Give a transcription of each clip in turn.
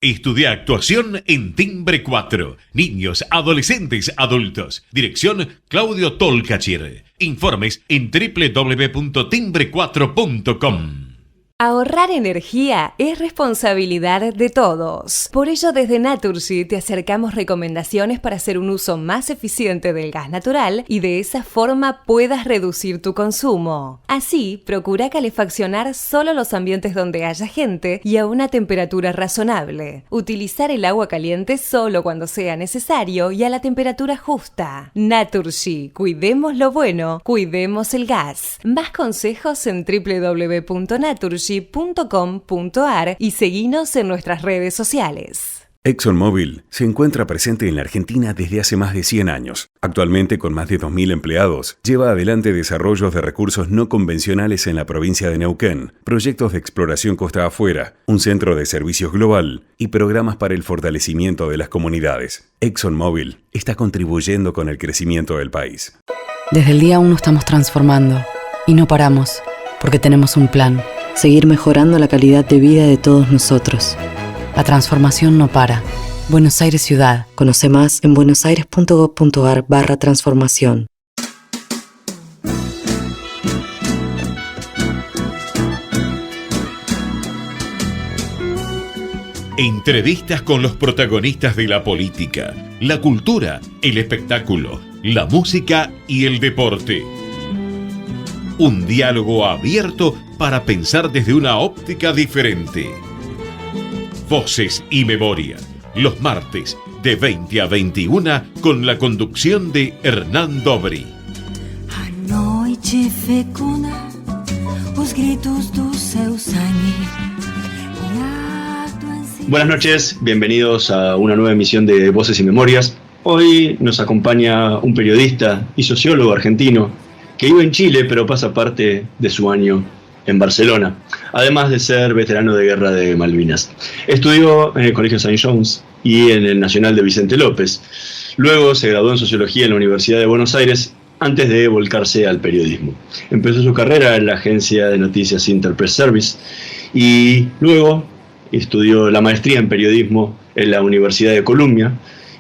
Estudia actuación en Timbre 4. Niños, adolescentes, adultos. Dirección Claudio Tolcachir. Informes en www.timbre4.com. Ahorrar energía es responsabilidad de todos. Por ello, desde Naturgy te acercamos recomendaciones para hacer un uso más eficiente del gas natural y de esa forma puedas reducir tu consumo. Así, procura calefaccionar solo los ambientes donde haya gente y a una temperatura razonable. Utilizar el agua caliente solo cuando sea necesario y a la temperatura justa. Naturgy, cuidemos lo bueno, cuidemos el gas. Más consejos en www.naturgy.com.ar y seguinos en nuestras redes sociales. ExxonMobil se encuentra presente en la Argentina desde hace más de 100 años. Actualmente, con más de 2.000 empleados, lleva adelante desarrollos de recursos no convencionales en la provincia de Neuquén, proyectos de exploración costa afuera, un centro de servicios global y programas para el fortalecimiento de las comunidades. ExxonMobil está contribuyendo con el crecimiento del país. Desde el día 1 estamos transformando y no paramos, porque tenemos un plan. Seguir mejorando la calidad de vida de todos nosotros. La transformación no para. Buenos Aires Ciudad. Conoce más en buenosaires.gov.ar/transformación. Entrevistas con los protagonistas de la política, la cultura, el espectáculo, la música y el deporte. Un diálogo abierto para pensar desde una óptica diferente. Voces y Memoria, los martes de 20 a 21 con la conducción de Hernán Dobri. A noite fecunda, os gritos do seu sangue. Buenas noches, bienvenidos a una nueva emisión de Voces y Memorias. Hoy nos acompaña un periodista y sociólogo argentino que vive en Chile, pero pasa parte de su año en Barcelona, además de ser veterano de guerra de Malvinas. Estudió en el Colegio St. John's y en el Nacional de Vicente López. Luego se graduó en Sociología en la Universidad de Buenos Aires antes de volcarse al periodismo. Empezó su carrera en la agencia de noticias Interpress Service y luego estudió la maestría en periodismo en la Universidad de Columbia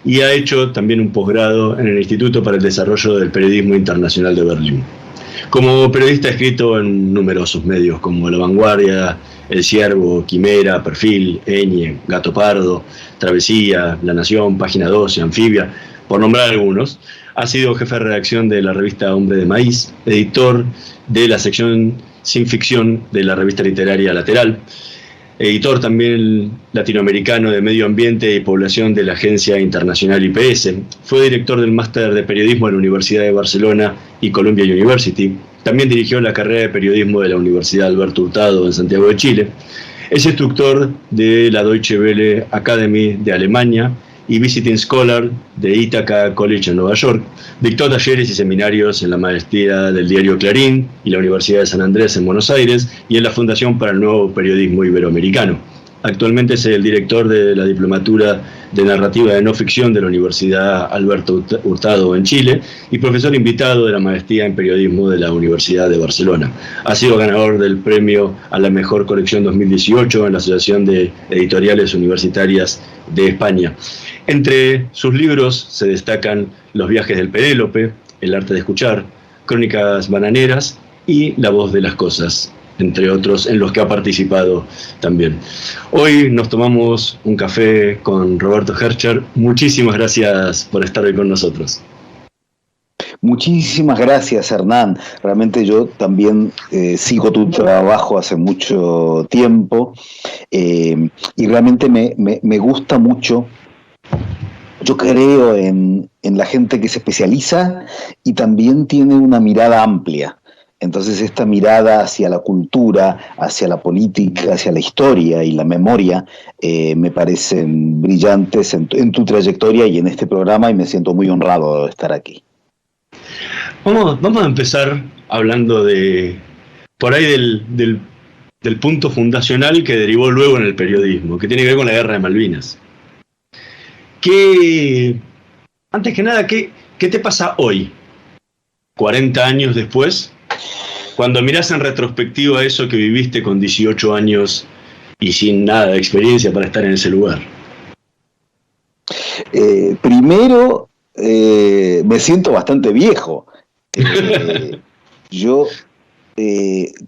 y ha hecho también un posgrado en el Instituto para el Desarrollo del Periodismo Internacional de Berlín. Como periodista ha escrito en numerosos medios como La Vanguardia, El Ciervo, Quimera, Perfil, Eñe, Gato Pardo, Travesía, La Nación, Página 12, Anfibia, por nombrar algunos. Ha sido jefe de redacción de la revista Hombre de Maíz, editor de la sección Sin Ficción de la revista literaria Lateral, editor también latinoamericano de Medio Ambiente y Población de la Agencia Internacional IPS. Fue director del Máster de Periodismo en la Universidad de Barcelona y Columbia University. También dirigió la carrera de Periodismo de la Universidad Alberto Hurtado en Santiago de Chile. Es instructor de la Deutsche Welle Academy de Alemania y Visiting Scholar de Ithaca College en Nueva York. Dictó talleres y seminarios en la maestría del diario Clarín y la Universidad de San Andrés en Buenos Aires y en la Fundación para el Nuevo Periodismo Iberoamericano. Actualmente es el director de la Diplomatura de Narrativa de No Ficción de la Universidad Alberto Hurtado en Chile y profesor invitado de la Maestría en Periodismo de la Universidad de Barcelona. Ha sido ganador del premio a la Mejor Colección 2018 en la Asociación de Editoriales Universitarias de España. Entre sus libros se destacan Los viajes del Penélope, El arte de escuchar, Crónicas bananeras y La voz de las cosas, entre otros en los que ha participado también. Hoy nos tomamos un café con Roberto Hercher. Muchísimas gracias por estar hoy con nosotros. Muchísimas gracias, Hernán. Realmente yo también sigo tu trabajo hace mucho tiempo y realmente me gusta mucho. Yo creo en la gente que se especializa y también tiene una mirada amplia. Entonces esta mirada hacia la cultura, hacia la política, hacia la historia y la memoria me parecen brillantes en tu trayectoria y en este programa y me siento muy honrado de estar aquí. Vamos a empezar hablando por ahí del punto fundacional que derivó luego en el periodismo, que tiene que ver con la Guerra de Malvinas. Antes que nada, ¿qué te pasa hoy, 40 años después, cuando mirás en retrospectiva eso que viviste con 18 años y sin nada de experiencia para estar en ese lugar? Primero, me siento bastante viejo. Yo,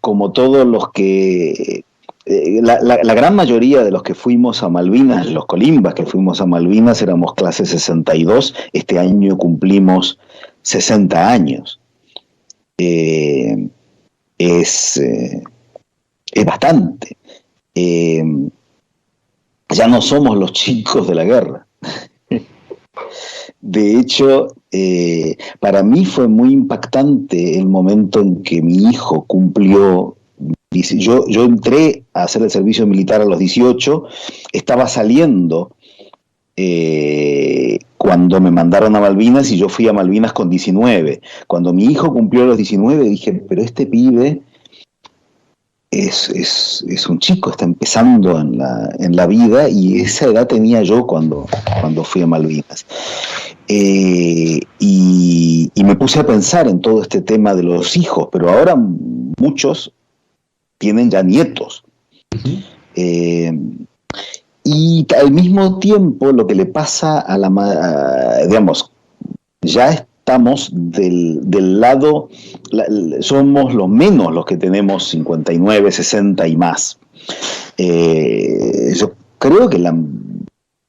como todos los que... la gran mayoría de los que fuimos a Malvinas, los colimbas que fuimos a Malvinas, éramos clase 62. Este año cumplimos 60 años. Es bastante. Ya no somos los chicos de la guerra. De hecho, para mí fue muy impactante el momento en que mi hijo cumplió. Yo entré a hacer el servicio militar a los 18, estaba saliendo cuando me mandaron a Malvinas, y yo fui a Malvinas con 19. Cuando mi hijo cumplió los 19 dije, pero este pibe es un chico, está empezando en la vida, y esa edad tenía yo cuando fui a Malvinas. Y me puse a pensar en todo este tema de los hijos, pero ahora muchos tienen ya nietos. Uh-huh. Y al mismo tiempo lo que le pasa digamos, ya estamos del lado, somos los menos los que tenemos 59, 60 y más. Yo creo que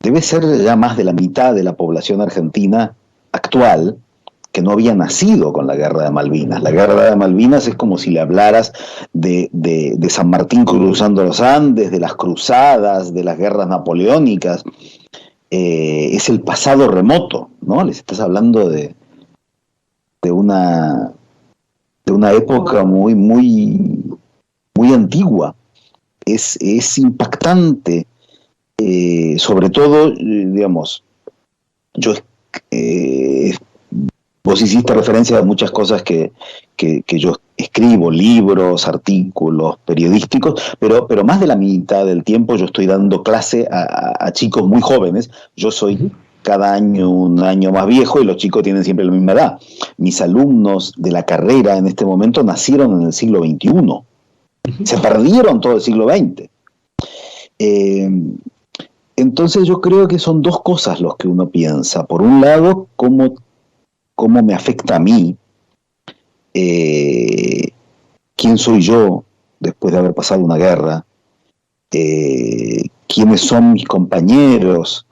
debe ser ya más de la mitad de la población argentina actual que no había nacido con la Guerra de Malvinas. La Guerra de Malvinas es como si le hablaras de San Martín cruzando los Andes, de las cruzadas, de las guerras napoleónicas. Es el pasado remoto, ¿no? Les estás hablando de una época muy, muy, muy antigua. Es impactante, sobre todo, digamos, vos hiciste referencia a muchas cosas que yo escribo, libros, artículos periodísticos, pero más de la mitad del tiempo yo estoy dando clase a chicos muy jóvenes. Yo soy cada año un año más viejo y los chicos tienen siempre la misma edad. Mis alumnos de la carrera en este momento nacieron en el siglo XXI. Se perdieron todo el siglo XX. Entonces yo creo que son dos cosas los que uno piensa. Por un lado, cómo me afecta a mí, quién soy yo después de haber pasado una guerra, quiénes son mis compañeros,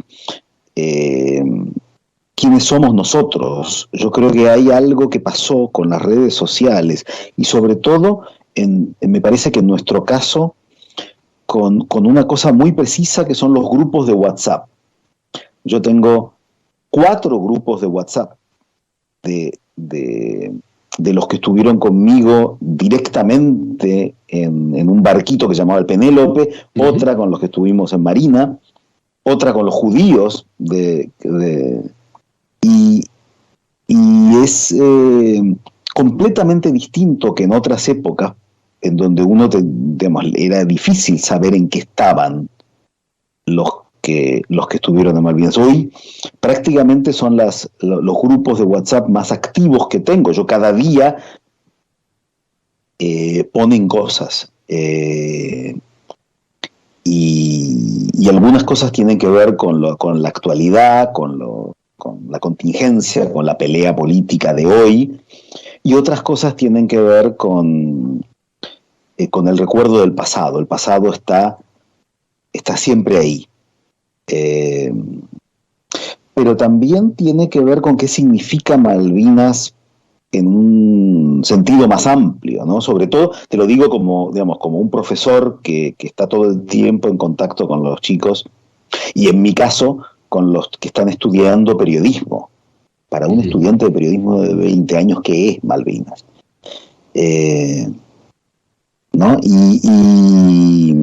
quiénes somos nosotros. Yo creo que hay algo que pasó con las redes sociales y sobre todo, me parece que en nuestro caso, con una cosa muy precisa que son los grupos de WhatsApp. Yo tengo 4 grupos de WhatsApp de los que estuvieron conmigo directamente en un barquito que se llamaba el Penélope, otra con los que estuvimos en Marina, otra con los judíos, y es completamente distinto que en otras épocas, en donde digamos, era difícil saber en qué estaban los que estuvieron en Malvinas. Hoy prácticamente son los grupos de WhatsApp más activos que tengo. Yo cada día ponen cosas. Y algunas cosas tienen que ver con la actualidad, con la contingencia, con la pelea política de hoy, y otras cosas tienen que ver con el recuerdo del pasado. El pasado está siempre ahí. Pero también tiene que ver con qué significa Malvinas en un sentido más amplio, ¿no? Sobre todo, te lo digo como un profesor que está todo el tiempo en contacto con los chicos, y en mi caso, con los que están estudiando periodismo. Para un estudiante de periodismo de 20 años, ¿qué es Malvinas? ¿No? Y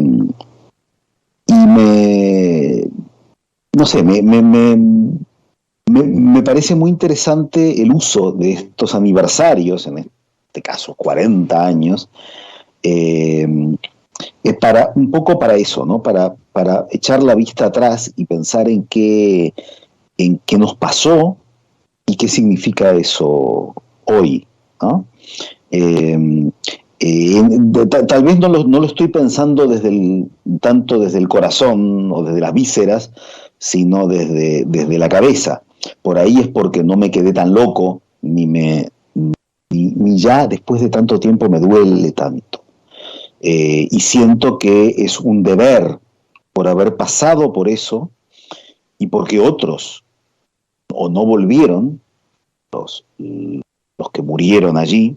me parece muy interesante el uso de estos aniversarios, en este caso 40 años, un poco para eso, ¿no? Para echar la vista atrás y pensar en qué nos pasó y qué significa eso hoy, ¿no? Tal vez no lo estoy pensando tanto desde el corazón o desde las vísceras, sino desde la cabeza. Por ahí es porque no me quedé tan loco, ni ya después de tanto tiempo me duele tanto. Y siento que es un deber por haber pasado por eso y porque otros o no volvieron, los que murieron allí,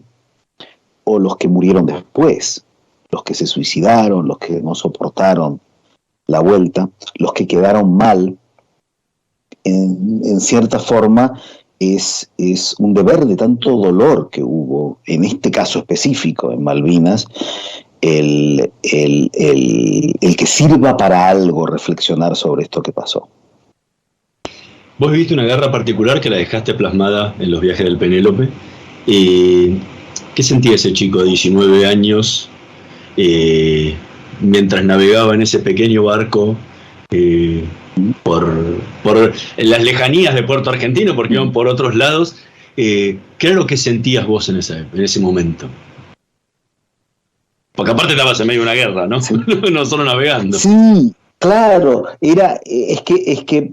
o los que murieron después, los que se suicidaron, los que no soportaron la vuelta, los que quedaron mal, en cierta forma es un deber de tanto dolor que hubo, en este caso específico, en Malvinas, el que sirva para algo reflexionar sobre esto que pasó. Vos viviste una guerra particular que la dejaste plasmada en los viajes del Penélope. ¿Qué sentía ese chico de 19 años mientras navegaba en ese pequeño barco por las lejanías de Puerto Argentino, porque iban por otros lados? ¿Qué era lo que sentías vos en ese momento? Porque aparte estabas en medio de una guerra, ¿no? Sí. No solo navegando. Sí, claro. Es que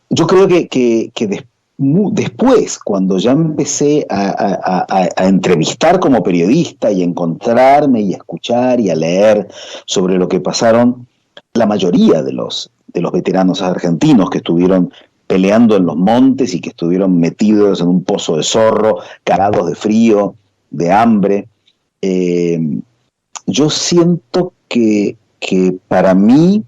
yo creo que después, cuando ya empecé a entrevistar como periodista y a encontrarme y a escuchar y a leer sobre lo que pasaron, la mayoría de los veteranos argentinos que estuvieron peleando en los montes y que estuvieron metidos en un pozo de zorro, cagados de frío, de hambre, yo siento que para mí,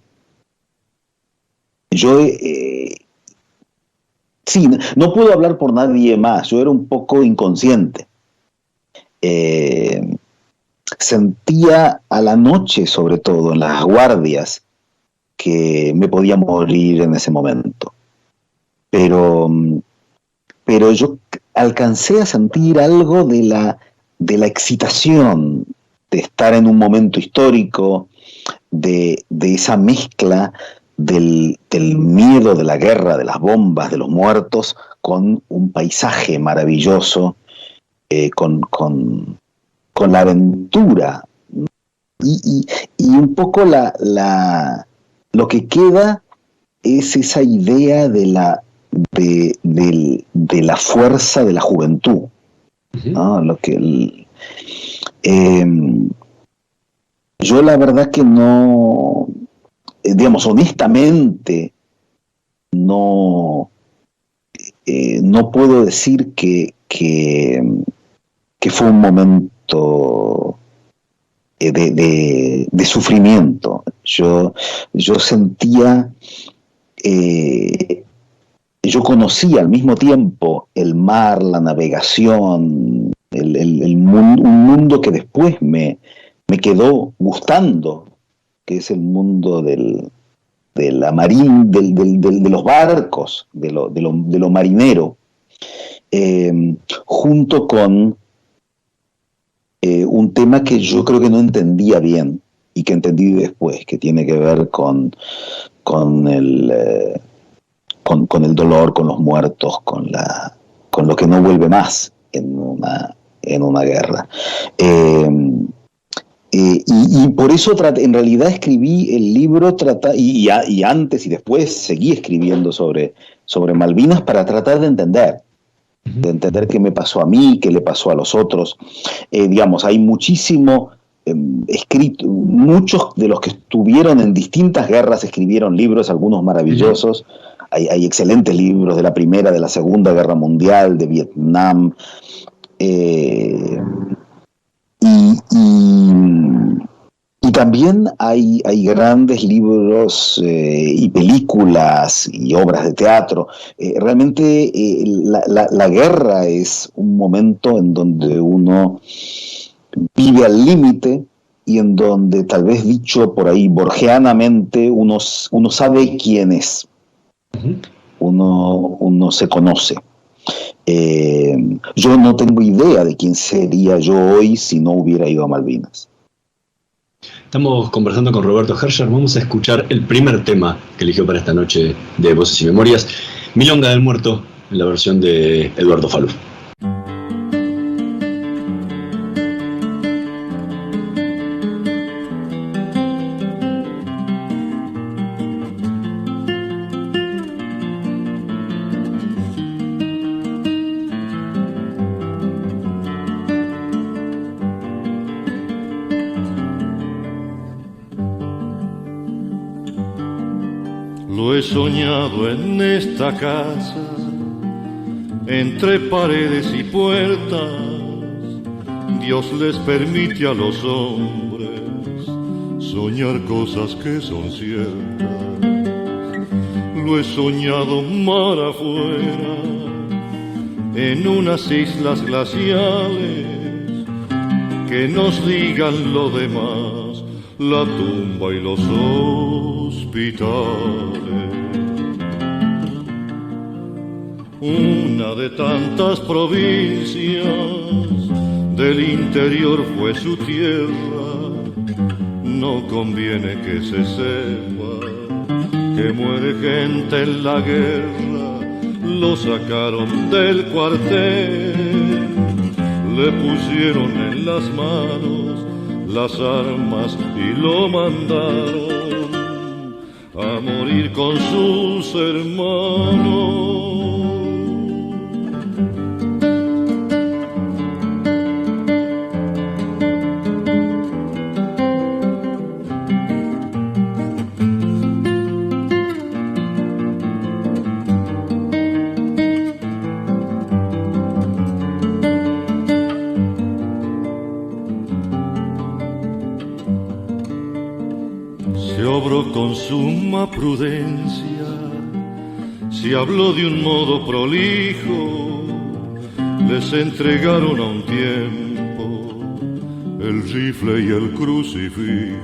sí, no puedo hablar por nadie más, yo era un poco inconsciente. Sentía a la noche, sobre todo, en las guardias, que me podía morir en ese momento. Pero yo alcancé a sentir algo de la excitación de estar en un momento histórico, de esa mezcla del miedo de la guerra, de las bombas, de los muertos, con un paisaje maravilloso, con la aventura. Y un poco lo que queda es esa idea de la fuerza de la juventud, ¿no? Yo la verdad que no, digamos, honestamente, no puedo decir que fue un momento de sufrimiento. Yo sentía, yo conocía al mismo tiempo el mar, la navegación, un mundo que después me quedó gustando, que es el mundo de los barcos, de lo marinero, junto con un tema que yo creo que no entendía bien y que entendí después, que tiene que ver con el dolor, con los muertos, con lo que no vuelve más en una guerra. Y por eso en realidad escribí el libro y antes y después seguí escribiendo sobre Malvinas para tratar de entender qué me pasó a mí, qué le pasó a los otros. Digamos, hay muchísimo escrito, muchos de los que estuvieron en distintas guerras escribieron libros, algunos maravillosos. Hay excelentes libros de la Primera, de la Segunda Guerra Mundial, de Vietnam. Y también hay grandes libros y películas y obras de teatro. Realmente la guerra es un momento en donde uno vive al límite y en donde, tal vez dicho por ahí borgianamente, uno sabe quién es. Uno se conoce. Yo no tengo idea de quién sería yo hoy si no hubiera ido a Malvinas. Estamos conversando con Roberto Herscher. Vamos a escuchar el primer tema que eligió para esta noche de Voces y Memorias, Milonga del Muerto, en la versión de Eduardo Falú. Lo he soñado en esta casa, entre paredes y puertas. Dios les permite a los hombres soñar cosas que son ciertas. Lo he soñado mar afuera, en unas islas glaciales, que nos digan lo demás, la tumba y los hospitales. Una de tantas provincias, del interior fue su tierra. No conviene que se sepa que muere gente en la guerra. Lo sacaron del cuartel, le pusieron en las manos las armas y lo mandaron a morir con sus hermanos. Con suma prudencia, se habló de un modo prolijo, les entregaron a un tiempo el rifle y el crucifijo.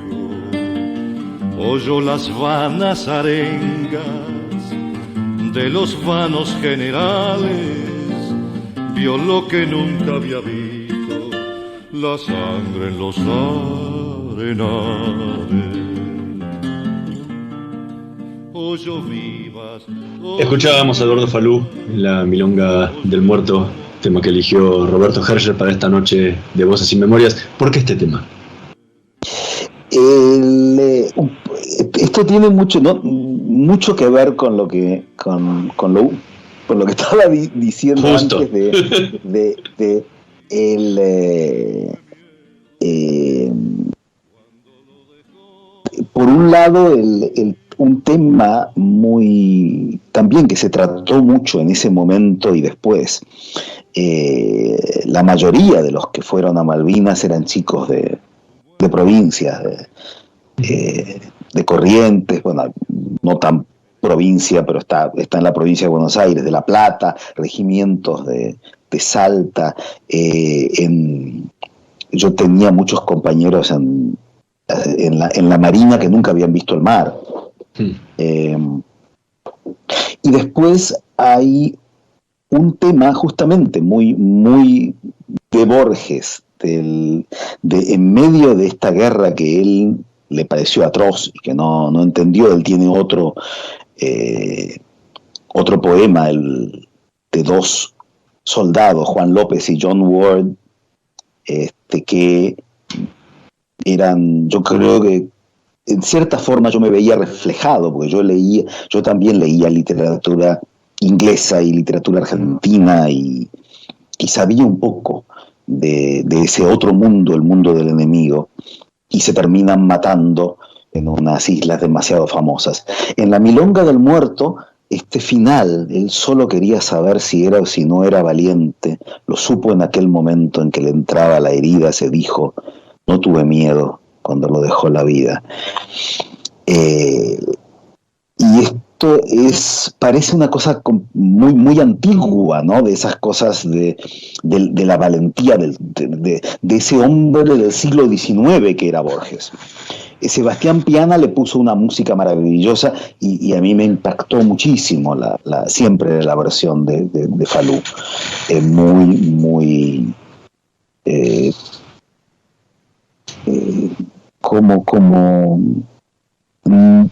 Oyó las vanas arengas de los vanos generales, vio lo que nunca había visto, la sangre en los arenales. Escuchábamos a Eduardo Falú en la Milonga del Muerto, tema que eligió Roberto Herscher para esta noche de Voces y Memorias. ¿Por qué este tema? Esto tiene mucho que ver con lo que estaba diciendo justo antes de por un lado un tema muy también que se trató mucho en ese momento y después. La mayoría de los que fueron a Malvinas eran chicos de provincias, de Corrientes, bueno, no tan provincia, pero está en la provincia de Buenos Aires, de La Plata, regimientos de Salta. Yo tenía muchos compañeros en la Marina que nunca habían visto el mar. Y después hay un tema justamente muy, muy de Borges, en medio de esta guerra que él le pareció atroz y que no entendió. Él tiene otro poema de dos soldados, Juan López y John Ward, que eran, yo creo que en cierta forma yo me veía reflejado, porque yo también leía literatura inglesa y literatura argentina y sabía un poco de ese otro mundo, el mundo del enemigo, y se terminan matando en unas islas demasiado famosas. En la Milonga del Muerto, este final, él solo quería saber si era o si no era valiente, lo supo en aquel momento en que le entraba la herida, se dijo, no tuve miedo cuando lo dejó la vida. Y esto parece una cosa muy, muy antigua, ¿no? De esas cosas de la valentía de ese hombre del siglo XIX que era Borges. Sebastián Piana le puso una música maravillosa y a mí me impactó muchísimo siempre la versión de Falú. Muy, muy...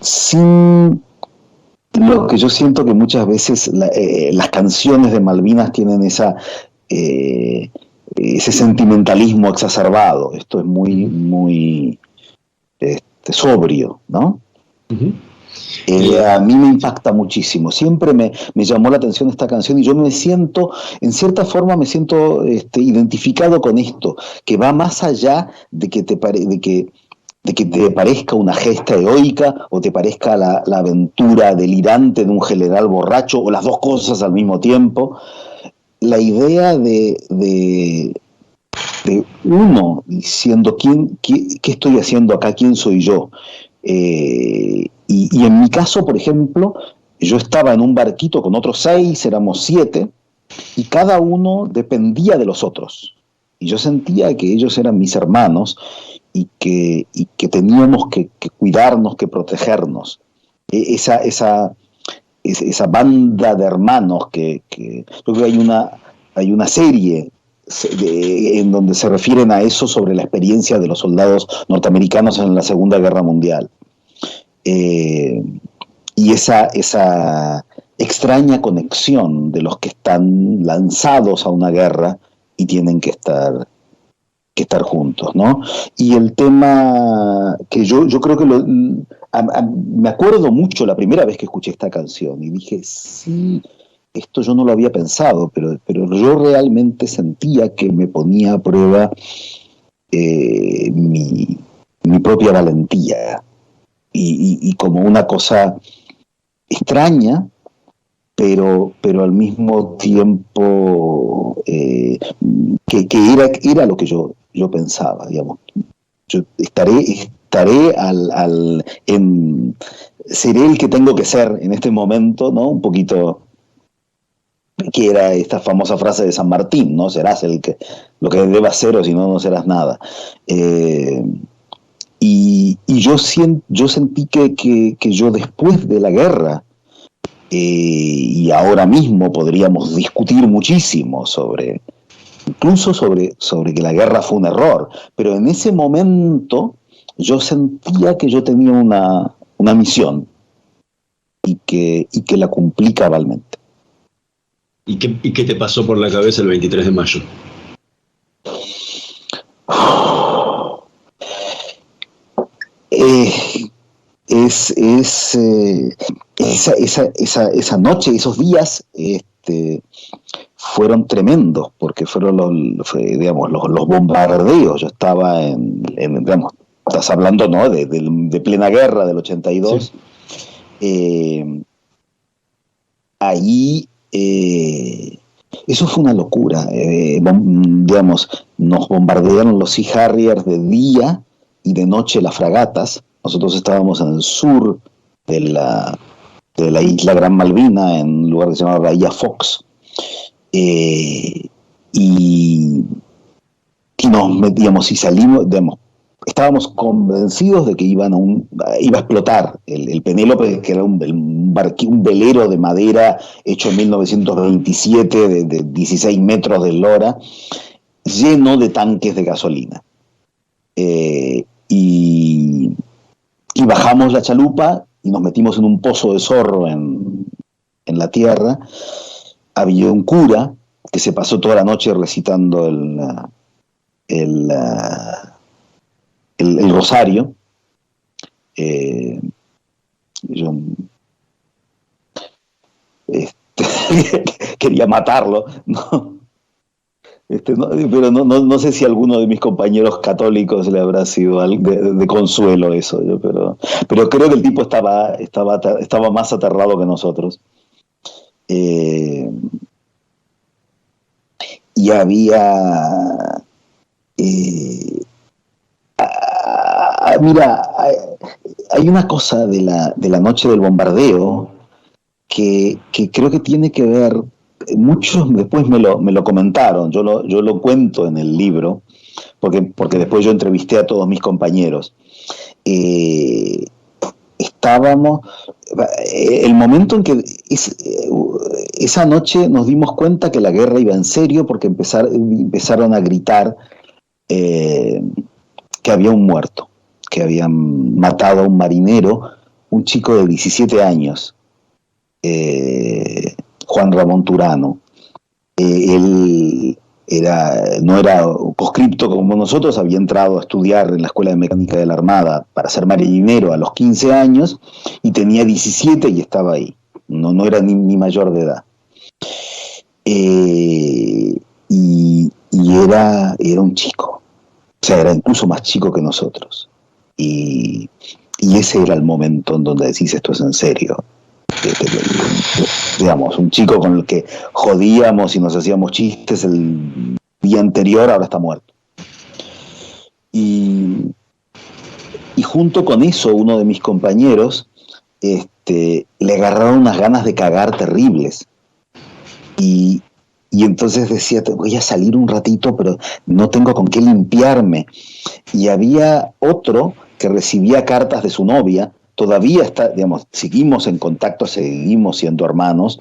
sin lo que yo siento que muchas veces las canciones de Malvinas tienen ese sentimentalismo exacerbado. Esto es muy, muy sobrio, ¿no? Uh-huh. A mí me impacta muchísimo. Siempre me llamó la atención esta canción y yo me siento, en cierta forma me siento identificado con esto, que va más allá de que de que te parezca una gesta heroica o te parezca la aventura delirante de un general borracho, o las dos cosas al mismo tiempo. La idea de uno diciendo qué estoy haciendo acá, quién soy yo. Y en mi caso, por ejemplo, yo estaba en un barquito con otros 6, éramos 7, y cada uno dependía de los otros. Y yo sentía que ellos eran mis hermanos y que teníamos que cuidarnos, que protegernos. Esa banda de hermanos que yo creo que hay una serie en donde se refieren a eso, sobre la experiencia de los soldados norteamericanos en la Segunda Guerra Mundial. Y esa extraña conexión de los que están lanzados a una guerra y tienen que estar juntos, ¿no? Y el tema que yo creo que me acuerdo mucho la primera vez que escuché esta canción y dije, sí, esto yo no lo había pensado, pero yo realmente sentía que me ponía a prueba mi propia valentía y como una cosa extraña, pero al mismo tiempo que era lo que yo pensaba, digamos. Yo seré el que tengo que ser en este momento, ¿no? Un poquito, que era esta famosa frase de San Martín, ¿no? Serás lo que debas ser, o si no, no serás nada. Y yo sentí que yo, después de la guerra, y ahora mismo podríamos discutir muchísimo incluso sobre que la guerra fue un error, pero en ese momento yo sentía que yo tenía una misión y que la cumplí cabalmente. ¿Y qué te pasó por la cabeza el 23 de mayo? Esa noche, esos días, fueron tremendos, porque fueron los bombardeos. Yo estaba digamos, estás hablando, ¿no?, de plena guerra del 82. Sí. Ahí eso fue una locura. Digamos, nos bombardearon los Sea Harriers de día y de noche las fragatas. Nosotros estábamos en el sur de la isla Gran Malvina, en un lugar que se llama Bahía Fox, y nos metíamos y salimos, digamos, estábamos convencidos de que iba a explotar el Penélope, que era un velero de madera hecho en 1927 de 16 metros de eslora, lleno de tanques de gasolina. Y bajamos la chalupa y nos metimos en un pozo de zorro en la tierra. Había un cura que se pasó toda la noche recitando el rosario. Yo quería matarlo, ¿no? Pero no sé si a alguno de mis compañeros católicos le habrá sido de consuelo eso, pero creo que el tipo estaba más aterrado que nosotros. Y había mira, hay una cosa de la noche del bombardeo que creo que tiene que ver. Muchos después me lo comentaron, yo lo cuento en el libro, porque después yo entrevisté a todos mis compañeros. Estábamos, el momento en que esa noche nos dimos cuenta que la guerra iba en serio, porque empezaron a gritar que había un muerto, que habían matado a un marinero, un chico de 17 años, Juan Ramón Turano. Él no era conscripto como nosotros, había entrado a estudiar en la Escuela de Mecánica de la Armada para ser marinero a los 15 años y tenía 17 y estaba ahí, no era ni mayor de edad. Y era un chico, o sea, era incluso más chico que nosotros. y ese era el momento en donde decís, esto es en serio. Digamos, un chico con el que jodíamos y nos hacíamos chistes el día anterior, ahora está muerto. Y junto con eso, uno de mis compañeros le agarraron unas ganas de cagar terribles. Y entonces decía, voy a salir un ratito, pero no tengo con qué limpiarme. Y había otro que recibía cartas de su novia, todavía está, digamos, seguimos en contacto, seguimos siendo hermanos,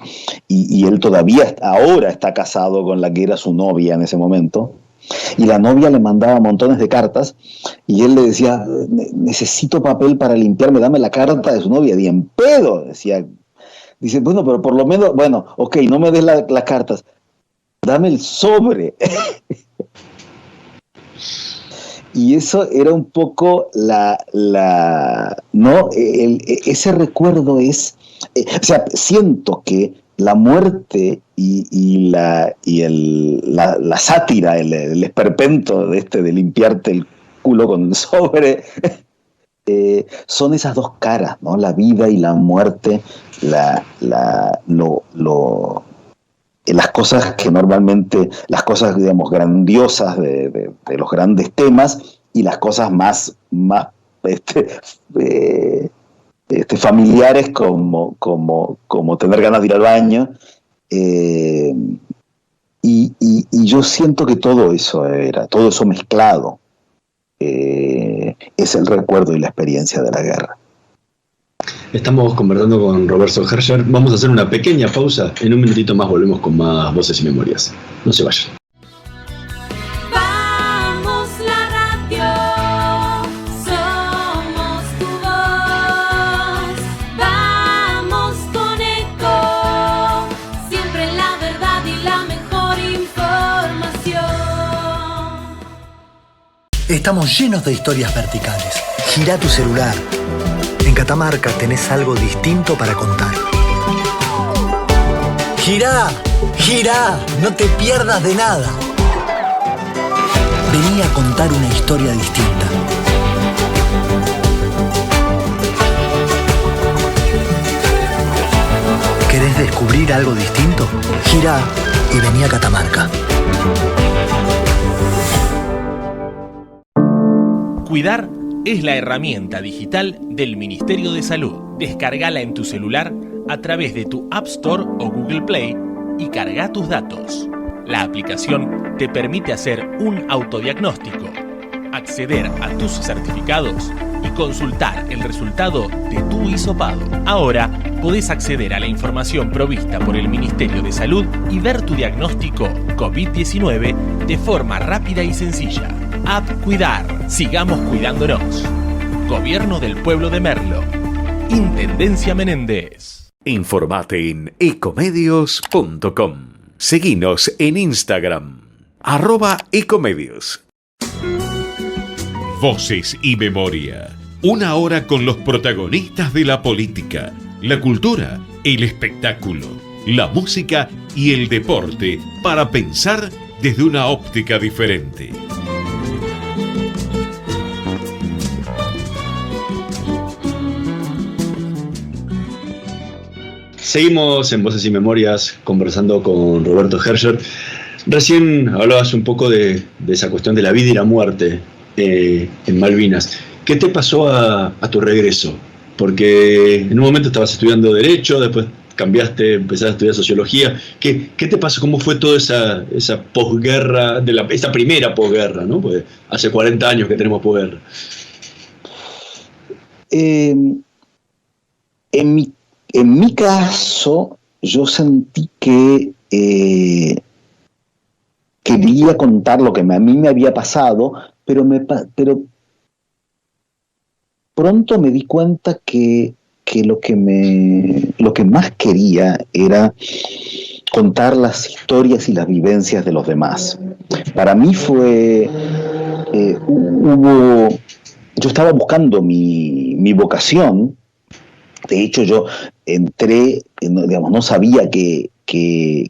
y él todavía ahora está casado con la que era su novia en ese momento, y la novia le mandaba montones de cartas, y él le decía, necesito papel para limpiarme, dame la carta de su novia, y en pedo, decía, dice, bueno, pero por lo menos, bueno, ok, no me des las cartas, dame el sobre. Y eso era un poco ¿no? Ese recuerdo es, o sea, siento que la muerte y la sátira, el esperpento de limpiarte el culo con el sobre, son esas dos caras, ¿no? La vida y la muerte, las cosas que normalmente, las cosas, digamos, grandiosas de los grandes temas y las cosas más familiares como tener ganas de ir al baño. Y yo siento que todo eso mezclado es el recuerdo y la experiencia de la guerra. Estamos conversando con Roberto Herscher. Vamos a hacer una pequeña pausa. En un minutito más volvemos con más Voces y Memorias. No se vayan. Vamos la radio, somos tu voz. Vamos con Eco, siempre la verdad y la mejor información. Estamos llenos de historias verticales. Gira tu celular. En Catamarca tenés algo distinto para contar. ¡Girá! ¡Girá! No te pierdas de nada. Vení a contar una historia distinta. ¿Querés descubrir algo distinto? Girá y vení a Catamarca. Cuidar es la herramienta digital del Ministerio de Salud. Descárgala en tu celular a través de tu App Store o Google Play y carga tus datos. La aplicación te permite hacer un autodiagnóstico, acceder a tus certificados y consultar el resultado de tu hisopado. Ahora podés acceder a la información provista por el Ministerio de Salud y ver tu diagnóstico COVID-19 de forma rápida y sencilla. App Cuidar. Sigamos cuidándonos. Gobierno del Pueblo de Merlo. Intendencia Menéndez. Informate en ecomedios.com. Seguinos en Instagram. @ecomedios. Voces y Memoria. Una hora con los protagonistas de la política, la cultura, el espectáculo, la música y el deporte para pensar desde una óptica diferente. Seguimos en Voces y Memorias conversando con Roberto Herscher. Recién hablabas un poco de esa cuestión de la vida y la muerte en Malvinas. ¿Qué te pasó a tu regreso? Porque en un momento estabas estudiando Derecho, después cambiaste, empezaste a estudiar Sociología. ¿Qué te pasó? ¿Cómo fue toda esa posguerra, esa primera posguerra, ¿no? Pues hace 40 años que tenemos posguerra. En mi caso, yo sentí que quería contar lo que a mí me había pasado, pero pronto me di cuenta que lo que más quería era contar las historias y las vivencias de los demás. Para mí yo estaba buscando mi vocación. De hecho, yo entré, digamos, no sabía qué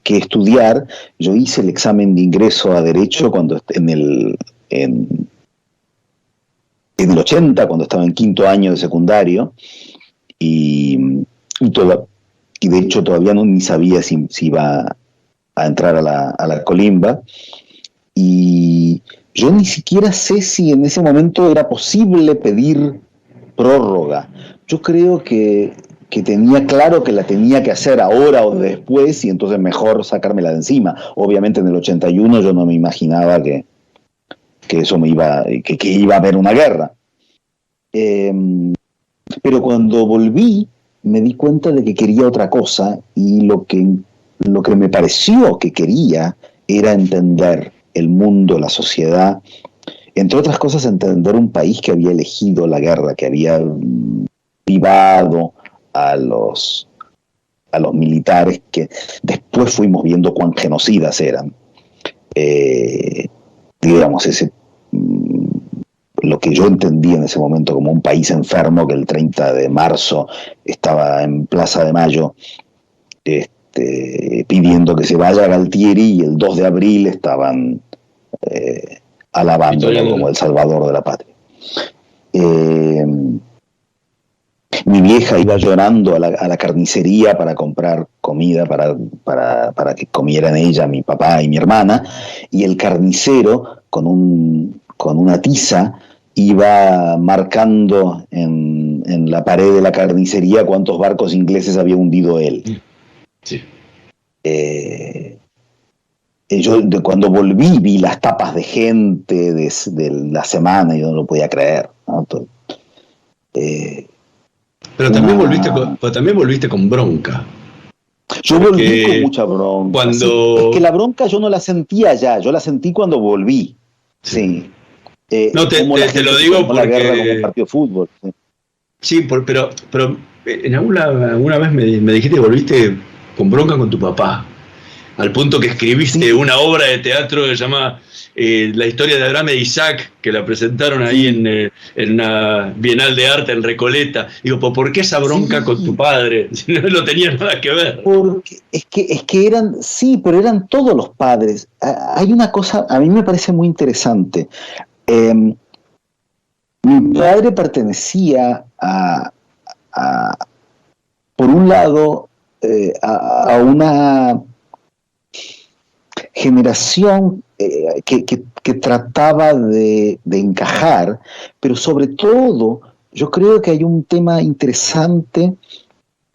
estudiar. Yo hice el examen de ingreso a Derecho cuando en en el 80, cuando estaba en quinto año de secundario, y de hecho todavía ni sabía si iba a entrar a la Colimba, y yo ni siquiera sé si en ese momento era posible pedir prórroga. Yo creo que tenía claro que la tenía que hacer ahora o después, y entonces mejor sacármela de encima. Obviamente en el 81 yo no me imaginaba que eso que iba a haber una guerra. Pero cuando volví me di cuenta de que quería otra cosa, y lo que me pareció que quería era entender el mundo, la sociedad, entre otras cosas entender un país que había elegido la guerra, que había privado a los militares, que después fuimos viendo cuán genocidas eran. Digamos, lo que yo entendí en ese momento como un país enfermo, que el 30 de marzo estaba en Plaza de Mayo pidiendo que se vaya Galtieri, y el 2 de abril estaban alabándolo como el salvador de la patria. Mi vieja iba llorando a la carnicería para comprar comida para que comieran ella, mi papá y mi hermana, y el carnicero con una tiza iba marcando en la pared de la carnicería cuántos barcos ingleses había hundido él. Sí. Yo cuando volví vi las tapas de gente de la semana y yo no lo podía creer, ¿no? Pero también volviste con bronca. Yo volví con mucha bronca. Es que la bronca yo no la sentía ya, yo la sentí cuando volví. Sí. No, te lo digo porque... La guerra como un partido de fútbol. Sí, pero en alguna vez me dijiste que volviste con bronca con tu papá, al punto que escribiste una obra de teatro que se llama La historia de Abraham e Isaac, que la presentaron ahí en una Bienal de Arte en Recoleta. Digo, ¿por qué esa bronca con tu padre? Si no lo tenía nada que ver. Porque es que eran, sí, pero eran todos los padres. Hay una cosa, a mí me parece muy interesante. Mi padre pertenecía por un lado, a una generación que trataba de encajar, pero sobre todo yo creo que hay un tema interesante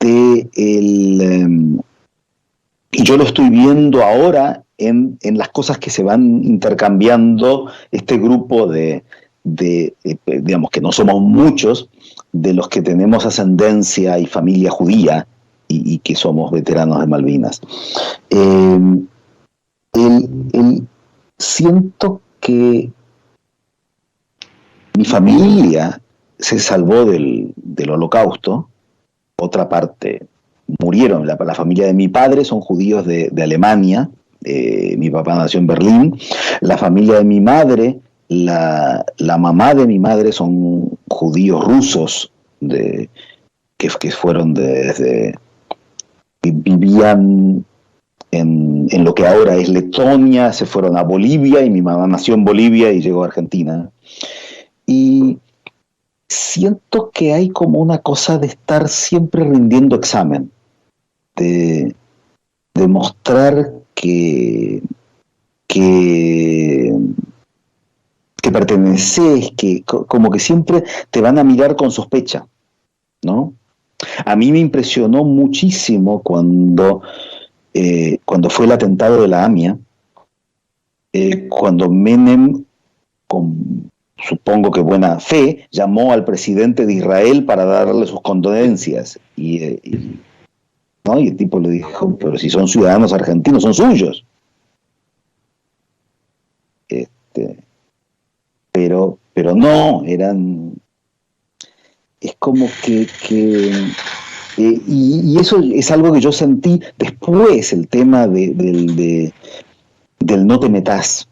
y yo lo estoy viendo ahora en las cosas que se van intercambiando este grupo de digamos que no somos muchos, de los que tenemos ascendencia y familia judía y que somos veteranos de Malvinas. Siento que mi familia se salvó del Holocausto, otra parte murieron. La familia de mi padre son judíos de Alemania, mi papá nació en Berlín. La familia de mi madre, la mamá de mi madre son judíos rusos que fueron vivían en lo que ahora es Letonia, se fueron a Bolivia, y mi mamá nació en Bolivia y llegó a Argentina. Y siento que hay como una cosa de estar siempre rindiendo examen, de mostrar que perteneces, que como que siempre te van a mirar con sospecha, ¿no? A mí me impresionó muchísimo cuando fue el atentado de la AMIA, cuando Menem, con supongo que buena fe, llamó al presidente de Israel para darle sus condolencias, y el tipo le dijo, pero si son ciudadanos argentinos, son suyos. Pero no, es como que y eso es algo que yo sentí después, el tema del no te metas.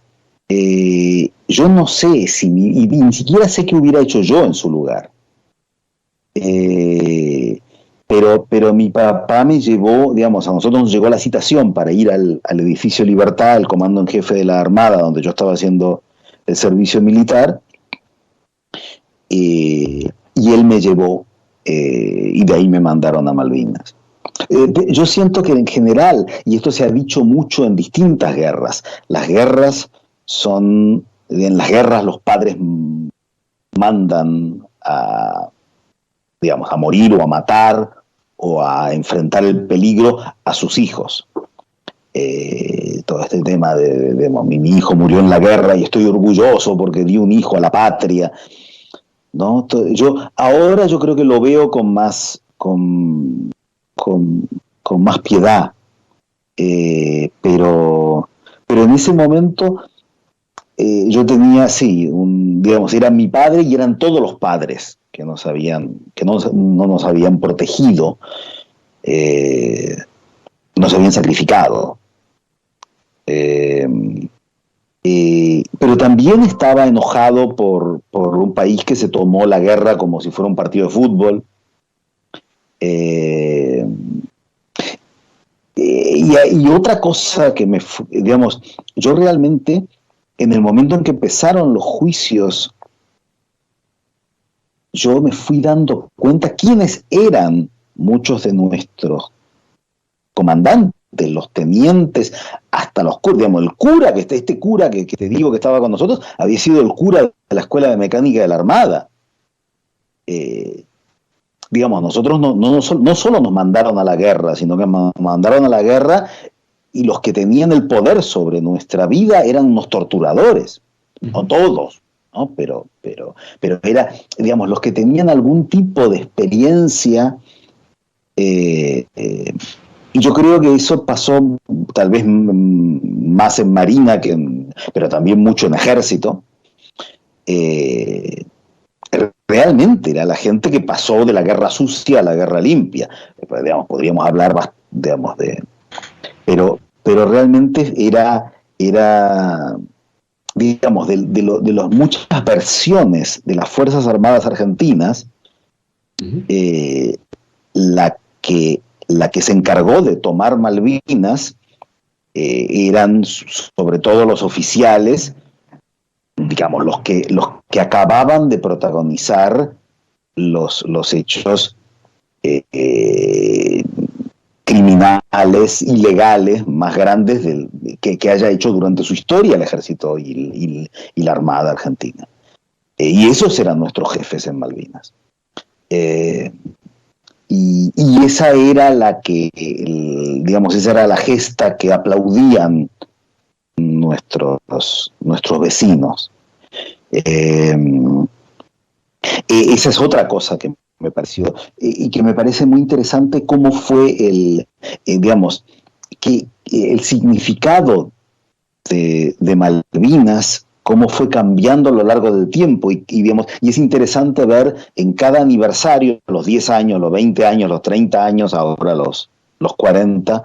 Yo no sé y ni siquiera sé qué hubiera hecho yo en su lugar. Pero mi papá me llevó, digamos, a nosotros nos llegó la citación para ir al edificio Libertad, al comando en jefe de la Armada, donde yo estaba haciendo el servicio militar, y él me llevó, y de ahí me mandaron a Malvinas. Yo siento que en general, y esto se ha dicho mucho en distintas guerras, en las guerras los padres mandan a morir o a matar o a enfrentar el peligro a sus hijos. Todo este tema de mi hijo murió en la guerra y estoy orgulloso porque di un hijo a la patria, ¿no? Ahora yo creo que lo veo con más piedad, pero en ese momento yo tenía, era mi padre y eran todos los padres que no nos habían protegido, nos habían sacrificado. Pero también estaba enojado por un país que se tomó la guerra como si fuera un partido de fútbol. Y otra cosa que yo realmente, en el momento en que empezaron los juicios, yo me fui dando cuenta quiénes eran muchos de nuestros comandantes, los tenientes, hasta los curas. El cura, este cura que te digo que estaba con nosotros, había sido el cura de la Escuela de Mecánica de la Armada. Nosotros no solo nos mandaron a la guerra, sino que mandaron a la guerra, y los que tenían el poder sobre nuestra vida eran unos torturadores, no todos, ¿no? Pero era, los que tenían algún tipo de experiencia, y yo creo que eso pasó tal vez más en Marina, pero también mucho en Ejército. Realmente era la gente que pasó de la guerra sucia a la guerra limpia. Podríamos hablar, pero realmente era de las muchas versiones de las Fuerzas Armadas Argentinas, la que se encargó de tomar Malvinas eran sobre todo los oficiales, los que acababan de protagonizar los hechos criminales, ilegales, más grandes que haya hecho durante su historia el Ejército y la Armada Argentina. Y esos eran nuestros jefes en Malvinas. Y esa era esa era la gesta que aplaudían nuestros vecinos. Esa es otra cosa que me pareció, y que me parece muy interesante, cómo fue el significado de Malvinas, cómo fue cambiando a lo largo del tiempo, y es interesante ver en cada aniversario, los 10 años, los 20 años, los 30 años, ahora los 40,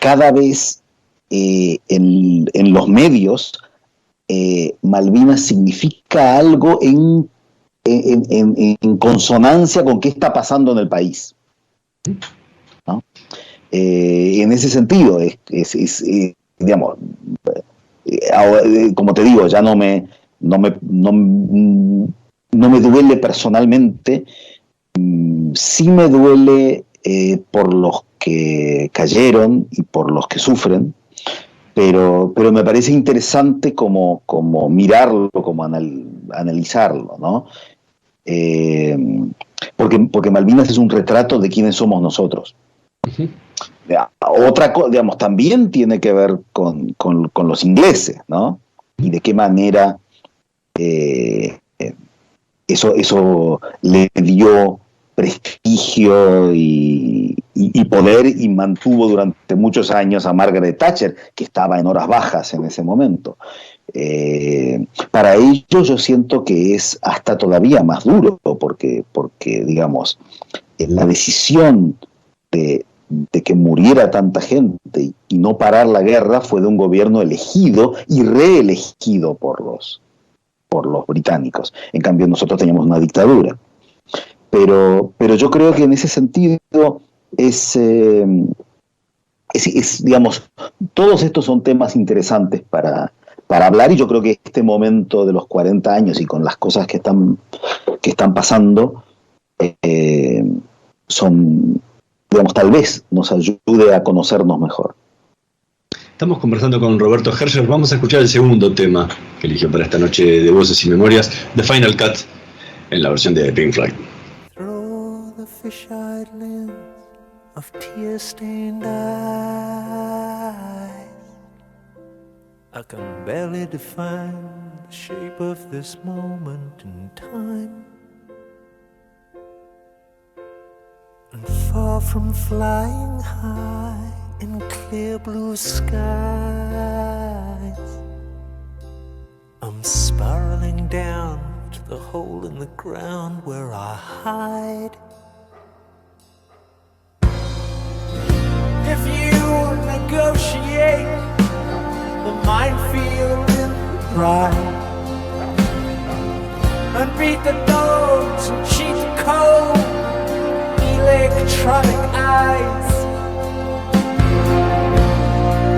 cada vez en los medios, Malvinas significa algo en consonancia con qué está pasando en el país, ¿no? En ese sentido, como te digo, ya no me duele personalmente. Sí me duele por los que cayeron y por los que sufren, pero me parece interesante como mirarlo, como analizarlo, ¿no? Porque Malvinas es un retrato de quiénes somos nosotros. Uh-huh. Otra cosa, también tiene que ver con los ingleses, ¿no? Y de qué manera eso le dio prestigio y poder, y mantuvo durante muchos años a Margaret Thatcher, que estaba en horas bajas en ese momento. Para ellos yo siento que es hasta todavía más duro, porque la decisión de que muriera tanta gente y no parar la guerra fue de un gobierno elegido y reelegido por los británicos. En cambio nosotros teníamos una dictadura. Pero yo creo que en ese sentido todos estos son temas interesantes para para hablar, y yo creo que este momento de los 40 años y con las cosas que están pasando, son, digamos, tal vez nos ayude a conocernos mejor. Estamos conversando con Roberto Herscher. Vamos a escuchar el segundo tema que eligió para esta noche de Voces y Memorias, The Final Cut, en la versión de Pink Floyd. Through the fish-eyed lens of tear-stained eyes, I can barely define the shape of this moment in time. And far from flying high in clear blue skies, I'm spiraling down to the hole in the ground where I hide. If you negotiate the minefield in the pride, and beat the dogs and cheat the cold electronic eyes,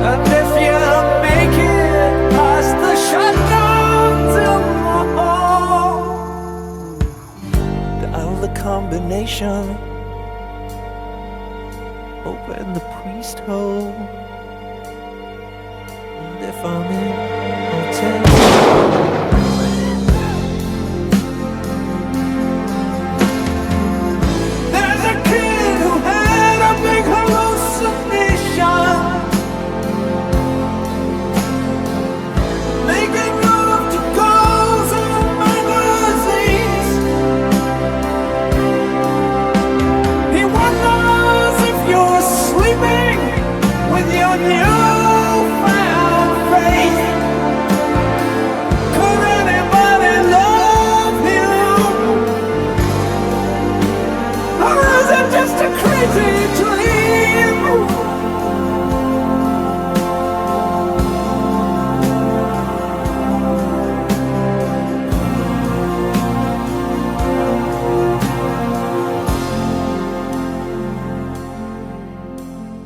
and if you make it past the shutdowns in the hall, dial the combination, open the priest hole, and if I'm in, I'll tell you. There's a kid who had a big hallucination, making love to girls in magazines. He wonders if you're sleeping with your newfound faith. Could anybody love him? Or is it just a crazy dream?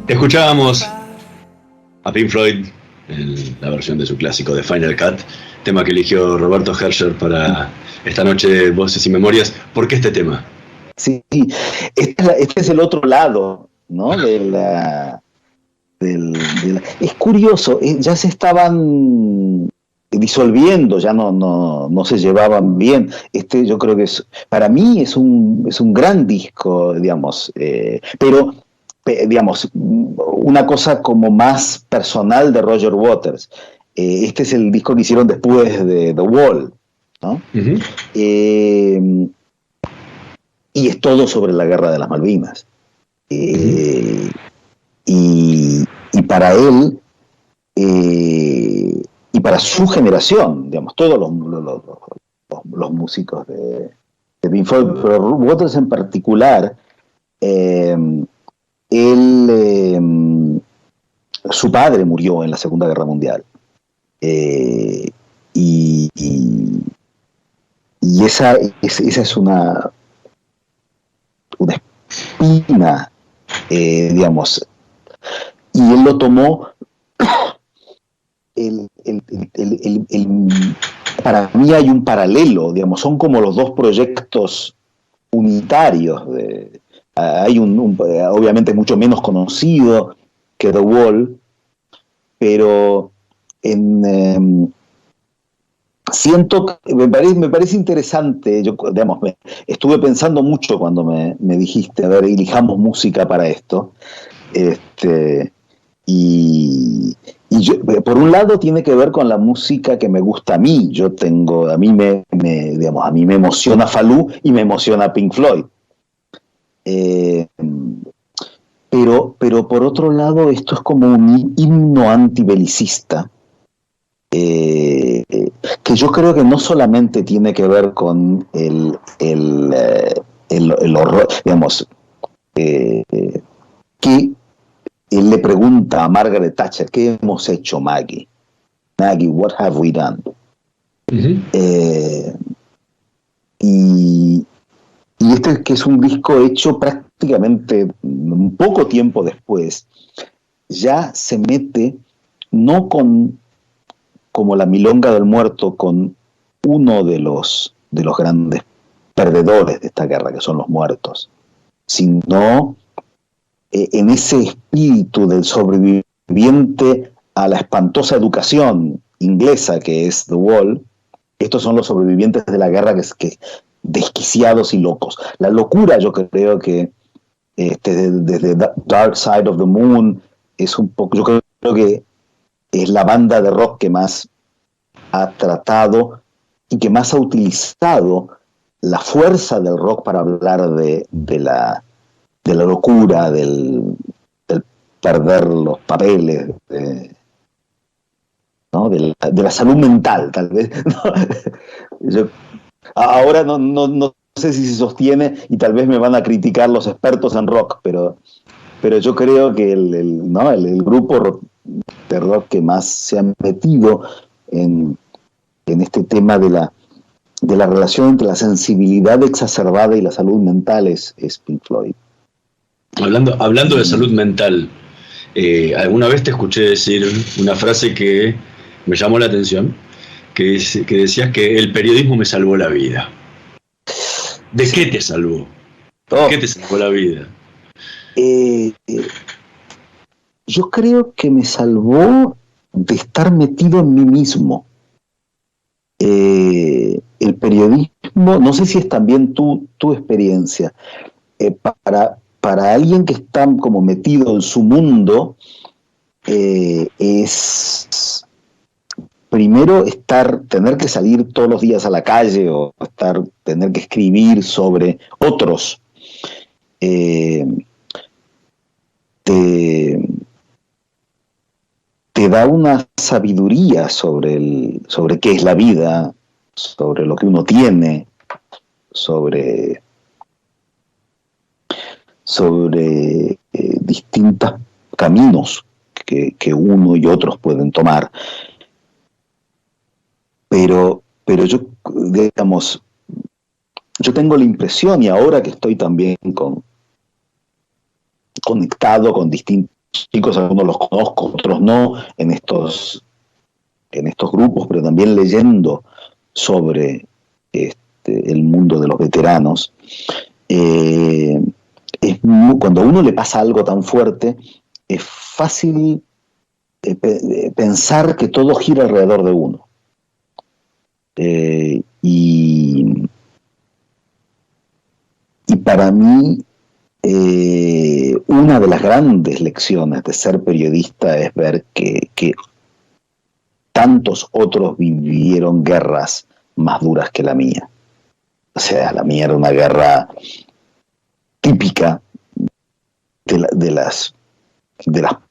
Escuchábamos a Pink Floyd en la versión de su clásico The Final Cut, tema que eligió Roberto Herscher para esta noche de Voces y Memorias. ¿Por qué este tema? Sí, este es el otro lado, ¿no? Es curioso, ya se estaban disolviendo, ya no se llevaban bien. Yo creo que para mí es un gran disco, digamos, pero digamos, una cosa como más personal de Roger Waters. Este es el disco que hicieron después de The Wall, ¿no? Uh-huh. Y es todo sobre la guerra de las Malvinas. Y para él, y para su generación, digamos, todos los músicos de Pink Floyd, pero Waters en particular, su padre murió en la Segunda Guerra Mundial. Y esa es una espina, digamos, y él lo tomó. Para mí hay un paralelo, digamos, son como los dos proyectos unitarios. Hay obviamente mucho menos conocido que The Wall, pero siento que me parece interesante. Yo, digamos, estuve pensando mucho cuando me dijiste, a ver, elijamos música para esto. Y yo, por un lado tiene que ver con la música que me gusta a mí. A mí me emociona Falú y me emociona Pink Floyd. Pero por otro lado, esto es como un himno antibelicista, que yo creo que no solamente tiene que ver con el horror, digamos, que él le pregunta a Margaret Thatcher, ¿qué hemos hecho, Maggie? Maggie, what have we done? Uh-huh. Y este que es un disco hecho prácticamente un poco tiempo después, ya se mete no con como la milonga del muerto con uno de los grandes perdedores de esta guerra, que son los muertos, sino en ese espíritu del sobreviviente a la espantosa educación inglesa que es The Wall. Estos son los sobrevivientes de la guerra que desquiciados y locos. La locura, yo creo que desde Dark Side of the Moon es un poco, yo creo que es la banda de rock que más ha tratado y que más ha utilizado la fuerza del rock para hablar de la locura, del perder los papeles, ¿no? de la salud mental, tal vez. ¿No? Ahora no sé si se sostiene y tal vez me van a criticar los expertos en rock, pero yo creo que el grupo de rock que más se ha metido en este tema de la relación entre la sensibilidad exacerbada y la salud mental es Pink Floyd. Hablando de salud mental, alguna vez te escuché decir una frase que me llamó la atención, que decías que el periodismo me salvó la vida. ¿De qué te salvó? ¿De qué te salvó la vida? Yo creo que me salvó de estar metido en mí mismo. El periodismo, no sé si es también tu experiencia, para alguien que está como metido en su mundo, es primero tener que salir todos los días a la calle o tener que escribir sobre otros. Te da una sabiduría sobre qué es la vida, sobre lo que uno tiene, sobre distintos caminos que uno y otros pueden tomar. Pero yo, digamos, yo tengo la impresión, y ahora que estoy también conectado con distintos chicos, algunos los conozco, otros no, en estos grupos, pero también leyendo sobre el mundo de los veteranos, cuando a uno le pasa algo tan fuerte, es fácil pensar que todo gira alrededor de uno. Y para mí, una de las grandes lecciones de ser periodista es ver que tantos otros vivieron guerras más duras que la mía. O sea, la mía era una guerra típica de las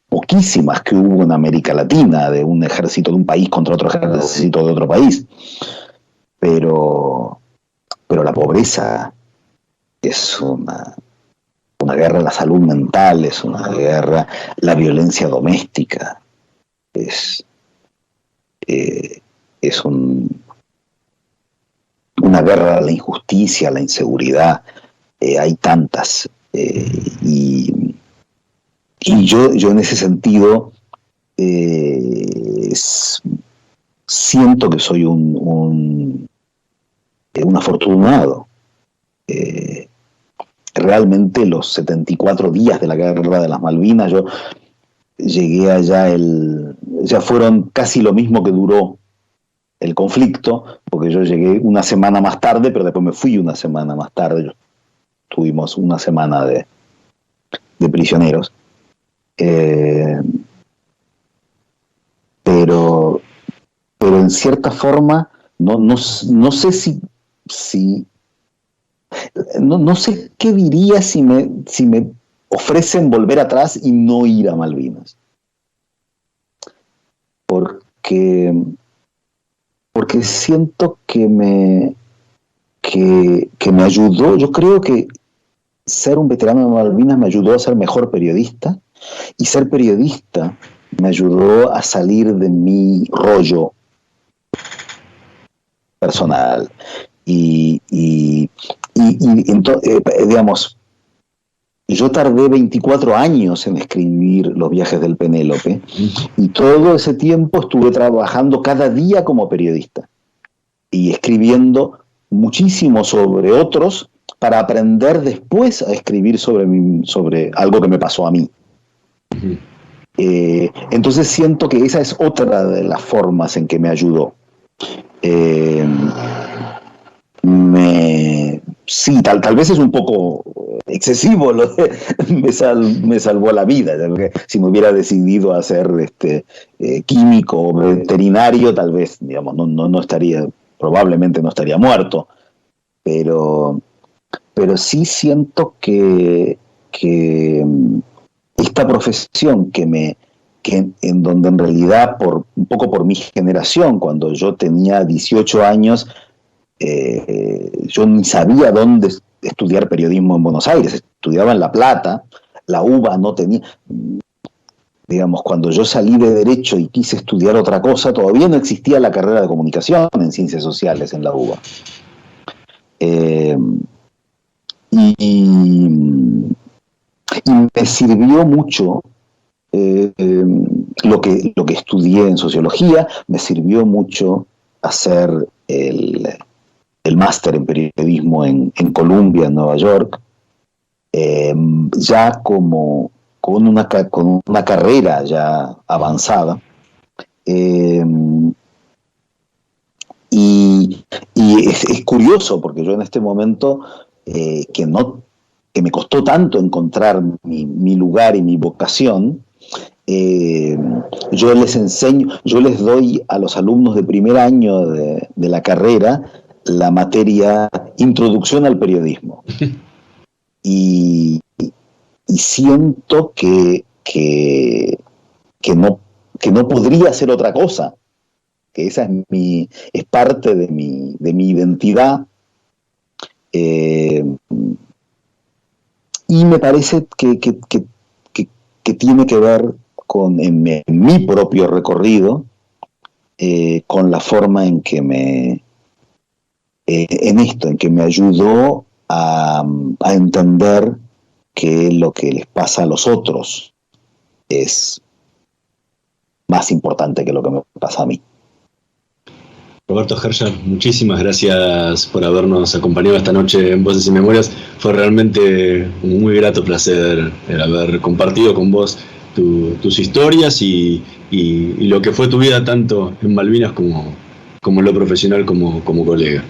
poquísimas que hubo en América Latina, de un ejército de un país contra otro ejército de otro país. Pero la pobreza es una guerra en la salud mental, es una guerra, la violencia doméstica, es una guerra a la injusticia, a la inseguridad, hay tantas, y yo en ese sentido siento que soy un afortunado. Realmente los 74 días de la guerra de las Malvinas, yo llegué allá, ya fueron casi lo mismo que duró el conflicto, porque yo llegué una semana más tarde, pero después me fui una semana más tarde. Tuvimos una semana de prisioneros. Pero en cierta forma, no sé si no sé qué diría si me ofrecen volver atrás y no ir a Malvinas. Porque siento que me ayudó. Yo creo que ser un veterano de Malvinas me ayudó a ser mejor periodista, y ser periodista me ayudó a salir de mi rollo personal. Y digamos, Yo tardé 24 años en escribir Los viajes del Penélope, y todo ese tiempo estuve trabajando cada día como periodista y escribiendo muchísimo sobre otros para aprender después a escribir sobre algo que me pasó a mí. Entonces siento que esa es otra de las formas en que me ayudó. Sí, tal vez es un poco excesivo lo de me salvó la vida. Si me hubiera decidido a ser químico o veterinario, tal vez, digamos, no estaría, probablemente no estaría muerto. Pero sí siento que esta profesión en donde en realidad un poco por mi generación, cuando yo tenía 18 años, yo ni sabía dónde estudiar periodismo en Buenos Aires. Estudiaba en La Plata, la UBA no tenía. Digamos, cuando yo salí de Derecho y quise estudiar otra cosa, todavía no existía la carrera de comunicación en Ciencias Sociales en la UBA. Y me sirvió mucho lo que estudié en sociología, me sirvió mucho hacer el máster en periodismo en Columbia, en Nueva York, ya con una carrera ya avanzada. Y es curioso, porque yo en este momento, que me costó tanto encontrar mi lugar y mi vocación, yo les doy a los alumnos de primer año de la carrera la materia Introducción al Periodismo. Y siento que no podría hacer otra cosa, que esa es parte de mi identidad, y me parece que tiene que ver en mi propio recorrido, con la forma en que me ayudó a entender que lo que les pasa a los otros es más importante que lo que me pasa a mí. Roberto Herschel, muchísimas gracias por habernos acompañado esta noche en Voces y Memorias. Fue realmente un muy grato placer haber compartido con vos tus historias y lo que fue tu vida tanto en Malvinas como en lo profesional como colega.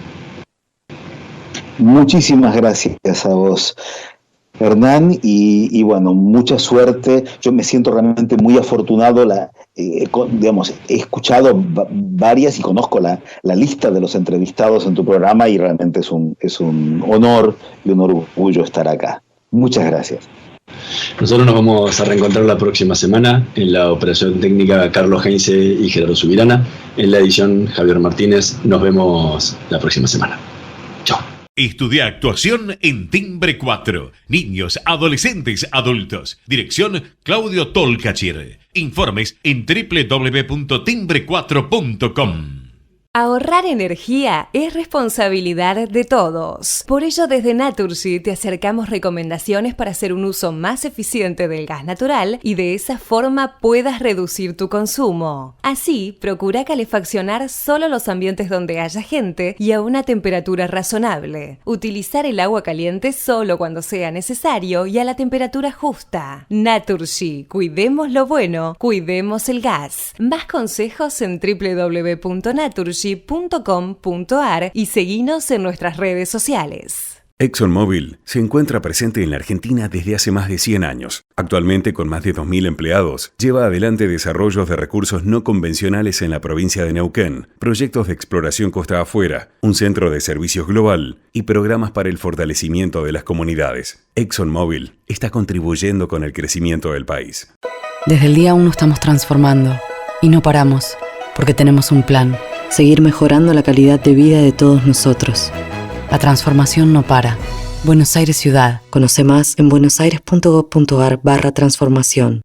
Muchísimas gracias a vos, Hernán, y bueno, mucha suerte. Yo me siento realmente muy afortunado. Digamos, he escuchado varias y conozco la lista de los entrevistados en tu programa, y realmente es un honor y un orgullo estar acá. Muchas gracias. Nosotros nos vamos a reencontrar la próxima semana. En la operación técnica, Carlos Heinze y Gerardo Subirana. En la edición, Javier Martínez. Nos vemos la próxima semana. Chao. Estudia actuación en Timbre 4. Niños, adolescentes, adultos. Dirección Claudio Tolcachir. Informes en www.timbre4.com. Ahorrar energía es responsabilidad de todos. Por ello, desde Naturgy te acercamos recomendaciones para hacer un uso más eficiente del gas natural y de esa forma puedas reducir tu consumo. Así, procura calefaccionar solo los ambientes donde haya gente y a una temperatura razonable. Utilizar el agua caliente solo cuando sea necesario y a la temperatura justa. Naturgy, cuidemos lo bueno, cuidemos el gas. Más consejos en www.naturgy.com.ar y seguinos en nuestras redes sociales. ExxonMobil se encuentra presente en la Argentina desde hace más de 100 años. Actualmente, con más de 2.000 empleados, lleva adelante desarrollos de recursos no convencionales en la provincia de Neuquén, proyectos de exploración costa afuera, un centro de servicios global y programas para el fortalecimiento de las comunidades. ExxonMobil está contribuyendo con el crecimiento del país. Desde el día 1 estamos transformando y no paramos, porque tenemos un plan: seguir mejorando la calidad de vida de todos nosotros. La transformación no para. Buenos Aires Ciudad. Conoce más en buenosaires.gov.ar/transformación.